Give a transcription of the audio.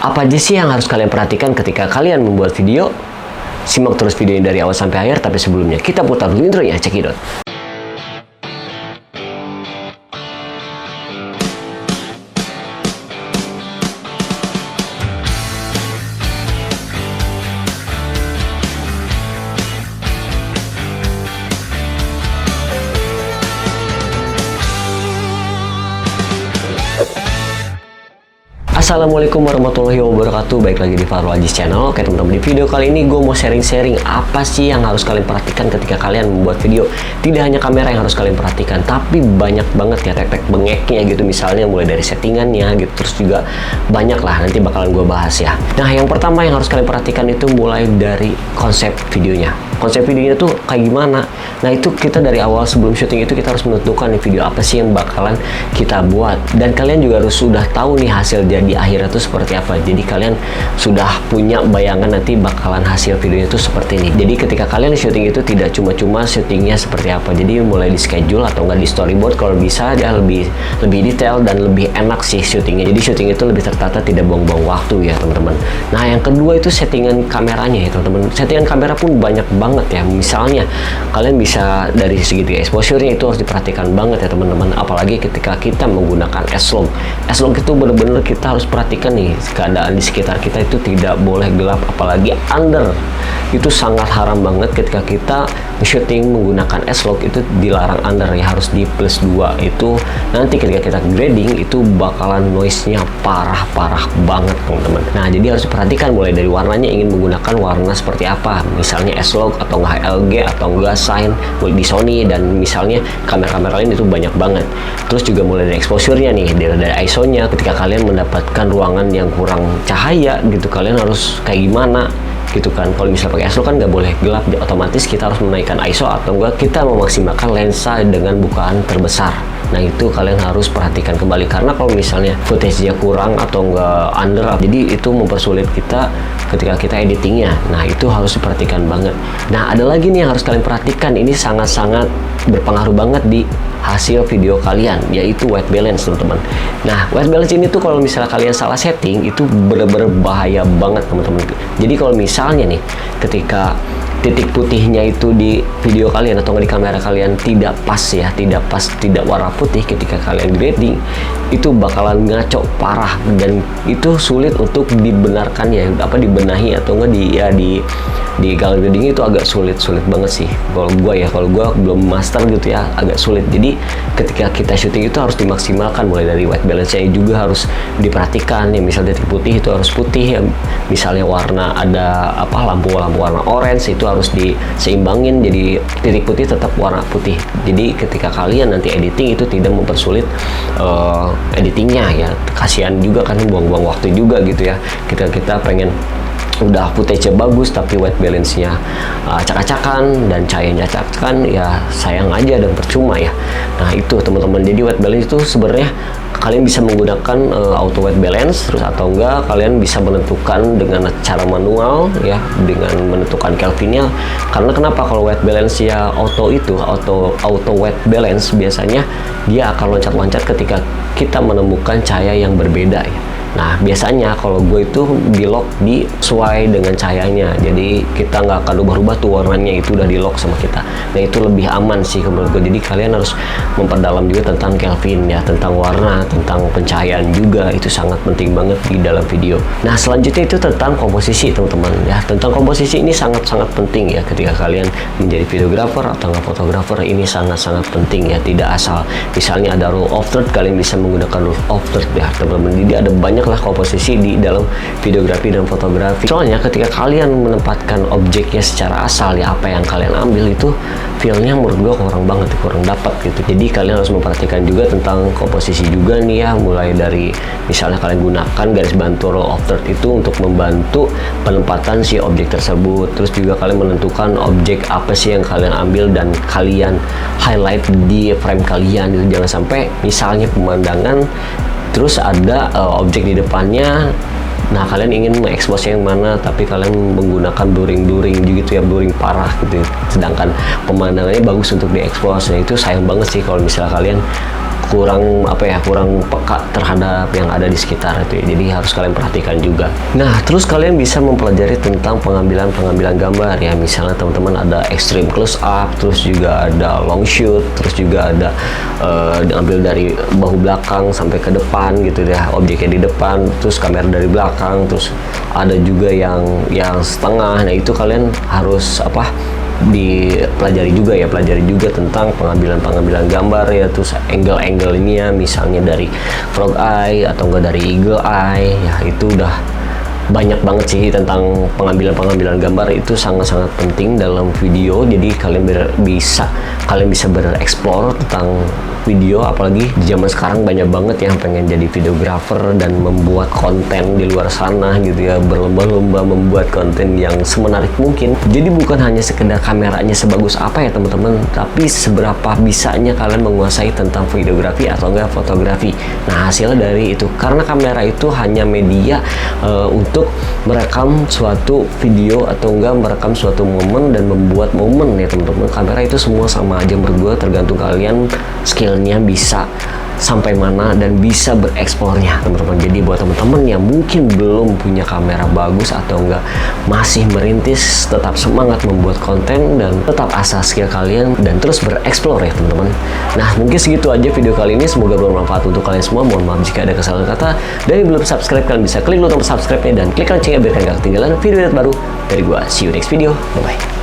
Apa aja sih yang harus kalian perhatikan ketika kalian membuat video? Simak terus videonya dari awal sampai akhir, tapi sebelumnya kita putar dulu intronya, cekidot. Assalamualaikum warahmatullahi wabarakatuh. Baik lagi di Fahrul Aziz Channel. Oke teman-teman, di video kali ini gue mau sharing-sharing apa sih yang harus kalian perhatikan ketika kalian membuat video. Tidak hanya kamera yang harus kalian perhatikan, tapi banyak banget ya tek-tek bengeknya gitu. Misalnya mulai dari settingannya gitu, terus juga banyak lah, nanti bakalan gue bahas ya. Nah, yang pertama yang harus kalian perhatikan itu mulai dari konsep videonya. Konsep videonya tuh kayak gimana? Nah, itu kita dari awal sebelum syuting itu kita harus menentukan nih video apa sih yang bakalan kita buat. Dan kalian juga harus sudah tahu nih hasil jadi akhirnya tuh seperti apa. Jadi kalian sudah punya bayangan nanti bakalan hasil videonya tuh seperti ini. Jadi ketika kalian syuting itu tidak cuma-cuma syutingnya seperti apa. Jadi mulai di schedule atau enggak di storyboard kalau bisa ya lebih detail dan lebih enak sih syutingnya. Jadi syuting itu lebih tertata, tidak buang-buang waktu ya teman-teman. Nah, yang kedua itu settingan kameranya ya teman-teman. Settingan kamera pun banyak banget ya. Misalnya kalian bisa dari segitiga exposure-nya itu harus diperhatikan banget ya teman-teman. Apalagi ketika kita menggunakan S-Log. S-Log itu benar-benar kita harus perhatikan nih keadaan di sekitar kita itu tidak boleh gelap, apalagi under. Itu sangat haram banget ketika kita syuting menggunakan S-Log, itu dilarang under ya, harus di +2. Itu nanti ketika kita grading itu bakalan noise-nya parah banget teman-teman. Nah, jadi harus diperhatikan mulai dari warnanya, ingin menggunakan warna seperti apa, misalnya S-Log atau enggak HLG atau enggak Shine di Sony, dan misalnya kamera-kamera lain itu banyak banget. Terus juga mulai dari exposure-nya nih, dari ISO-nya, ketika kalian mendapatkan ruangan yang kurang cahaya gitu, kalian harus kayak gimana gitu kan. Kalau misalnya pakai S-Log kan nggak boleh gelap, otomatis kita harus menaikkan ISO atau enggak kita memaksimalkan lensa dengan bukaan terbesar. Nah, itu kalian harus perhatikan kembali, karena kalau misalnya footage-nya kurang atau enggak under, jadi itu mempersulit kita ketika kita editingnya. Nah, itu harus diperhatikan banget. Nah, ada lagi nih yang harus kalian perhatikan, ini sangat-sangat berpengaruh banget di hasil video kalian, yaitu white balance teman-teman. Nah, white balance ini tuh kalau misalnya kalian salah setting itu bener-bener bahaya banget teman-teman. Jadi kalau misalnya nih ketika titik putihnya itu di video kalian atau di kamera kalian tidak pas ya, tidak warna putih ketika kalian grading, itu bakalan ngaco parah dan itu sulit untuk dibenarkan ya, dibenahi atau enggak di color grading itu agak sulit banget sih kalau gue belum master gitu ya, agak sulit. Jadi ketika kita syuting itu harus dimaksimalkan, mulai dari white balance-nya juga harus diperhatikan ya. Misalnya titik putih itu harus putih ya, misalnya warna ada lampu warna orange itu harus diseimbangin, jadi titik putih tetap warna putih. Jadi ketika kalian nanti editing itu tidak mempersulit editingnya ya, kasihan juga kan, buang-buang waktu juga gitu ya. Kita pengen udah footage-nya bagus tapi white balance-nya acak-acakan dan cahayanya acak-acakan, ya sayang aja dan percuma ya. Nah, itu teman-teman, jadi white balance itu sebenarnya kalian bisa menggunakan auto white balance, terus atau enggak kalian bisa menentukan dengan cara manual ya, dengan menentukan Kelvinnya. Karena kenapa, kalau white balance ya auto white balance biasanya dia akan loncat-loncat ketika kita menemukan cahaya yang berbeda ya. Nah, biasanya kalau gue itu di lock di sesuai dengan cahayanya, jadi kita nggak akan ubah-ubah tuh warnanya, itu udah di lock sama kita. Nah, itu lebih aman sih menurut gue. Jadi kalian harus memperdalam juga tentang Kelvin ya, tentang warna, tentang pencahayaan juga, itu sangat penting banget di dalam video. Nah, selanjutnya itu tentang komposisi teman-teman ya. Tentang komposisi ini sangat-sangat penting ya ketika kalian menjadi videographer atau nggak fotografer, ini sangat-sangat penting ya. Tidak asal misalnya ada rule of third, kalian bisa menggunakan rule of third ya teman-teman. Jadi ada banyak lah komposisi di dalam videografi dan fotografi. Soalnya ketika kalian menempatkan objeknya secara asal ya, apa yang kalian ambil itu feel-nya menurut gue kurang dapat gitu. Jadi kalian harus memperhatikan juga tentang komposisi juga nih ya, mulai dari misalnya kalian gunakan garis bantu rule of third itu untuk membantu penempatan si objek tersebut. Terus juga kalian menentukan objek apa sih yang kalian ambil dan kalian highlight di frame kalian gitu. Jangan sampai misalnya pemandangan terus ada objek di depannya, nah kalian ingin mengekspos yang mana tapi kalian menggunakan blurring gitu ya, blurring parah gitu, sedangkan pemandangannya bagus untuk diekspos. Nah, itu sayang banget sih kalau misalnya kalian kurang peka terhadap yang ada di sekitar itu ya. Jadi harus kalian perhatikan juga. Nah, terus kalian bisa mempelajari tentang pengambilan gambar ya. Misalnya teman-teman ada extreme close up, terus juga ada long shoot, terus juga ada ambil dari bahu belakang sampai ke depan gitu ya, objeknya di depan, terus kamera dari belakang, terus ada juga yang setengah. Nah, itu kalian harus pelajari juga tentang pengambilan gambar ya, terus angle ini ya, misalnya dari frog eye atau enggak dari eagle eye ya. Itu udah banyak banget sih tentang pengambilan gambar. Itu sangat-sangat penting dalam video. Jadi kalian bisa bereksplor tentang video, apalagi di zaman sekarang banyak banget yang pengen jadi videographer dan membuat konten di luar sana gitu ya, berlomba-lomba membuat konten yang semenarik mungkin. Jadi bukan hanya sekedar kameranya sebagus apa ya teman-teman, tapi seberapa bisanya kalian menguasai tentang videografi atau enggak fotografi. Nah, hasilnya dari itu, karena kamera itu hanya media untuk merekam suatu video atau enggak merekam suatu momen dan membuat momen ya teman-teman. Kamera itu semua sama aja berdua, tergantung kalian skillnya bisa sampai mana dan bisa bereksplornya teman-teman. Jadi buat teman-teman yang mungkin belum punya kamera bagus atau enggak masih merintis, tetap semangat membuat konten dan tetap asah skill kalian dan terus bereksplor ya teman-teman. Nah, mungkin segitu aja video kali ini, semoga bermanfaat untuk kalian semua. Mohon maaf jika ada kesalahan kata. Dan yang belum subscribe, kalian bisa klik tombol subscribe-nya dan klik loncengnya biar kalian gak ketinggalan video baru dari gua. See you next video, bye bye.